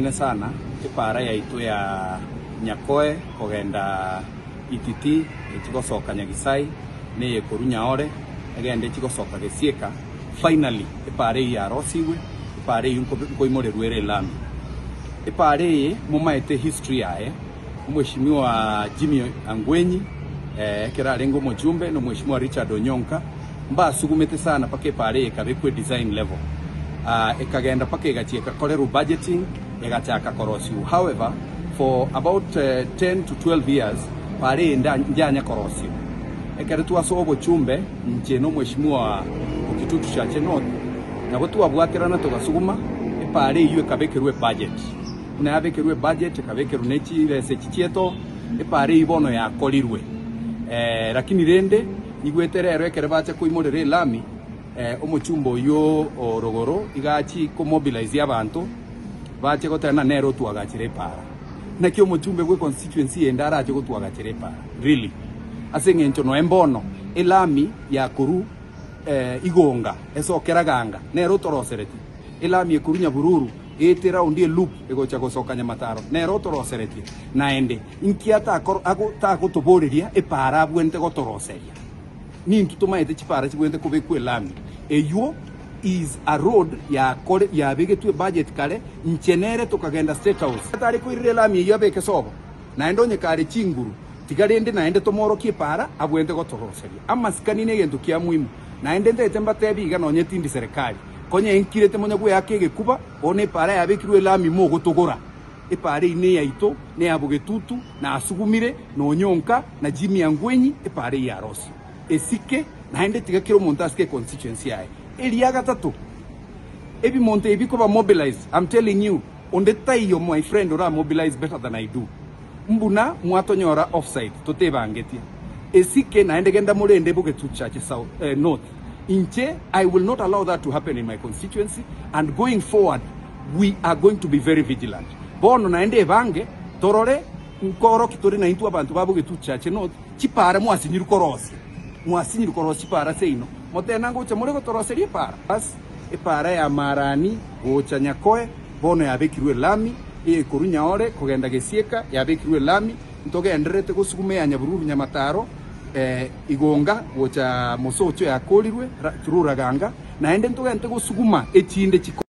sana ipara ya itu ya Nyakoe kugenda Ititi ikigosoka Nyagisai ne yekurunya ore agende ikigosoka Gesieka. Finally ipara ya Rosiwe ipara yunko imore rwere lami ipara mumaete history yae mheshimiwa Jimmy Angwenyi kera rengo mujumbe no mheshimiwa Richard Onyonka mbasugumete sana pake ipara ikabekwe design level ikagenda pake igatieka koleru budgeting igachaka korosiu. However, for about 10 to 12 years pare njanya korosiu ekere tuasobo chumbe nje no mheshimiwa ukitutu cha Chenot na botu abwakirana tugasuguma ipare iyo kabekerwe budget na abekerwe budget kabekeru nechi rese chieto ipare ibono ya kolirwe lakini rende igweterero ekere bacha kuimorere lami omuchumbo yo orogoro igachi ko mobilize abantu bache gotana nero tuagachire para nakyo omuchumbe gwe constituency endara aje gotwagachire para really asengencho no embono elami ya kuru igonga esokeraganga nero torosereti elami ekurunya bururu etera undie loop egocha gosoka Nyamataro nero torosereti naende inkiata ta gotoboreria epara bwente gotoroseria ni ntutumaete chipara chibwente kubekwe lami eyo is a road ya kore ya begetwe budget kale nchenere tukagenda State House atari kuirire lami eyo abeke sobo naendonye kare chinguru tigarende naende tomoro kipara abwente gotoroseria amaskani ne gento kya muhimu naende ndete mbatebi iganonye tindi serikali konye enkirete monya gwe yakege kuba one para yabekirwe lami mo gotogora epare ine yaito ne abugetutu na asugumire no Nyonka na Jimmy Angwenyi epare ya Rosi esike naende tigakiro montaske constituency yae elia gatatu ebi monte ebi ko mobilize. I'm telling you on the tayo my friend ora mobilize better than I do mbuna mwatonyora offside totebangetia esike naende genda morende bugetu chache south north inche. I will not allow that to happen in my constituency, and going forward we are going to be very vigilant. Bono naende bange torore nkoro kitori na intu abantu babugetu chache north chipara mwasinyuru korosi para seino motena ngocha muri gotoroserie para bas ipara ya marani gocha Nyakoe bono yabekirwe lami ikurunya ore kugenda Gesieka yabekirwe lami ntoge enderete gusugume ya Nyabururu Nyamataro igonga gocha musocho yakolirwe tururaganga naende ntoge ente gusuguma echinde chiko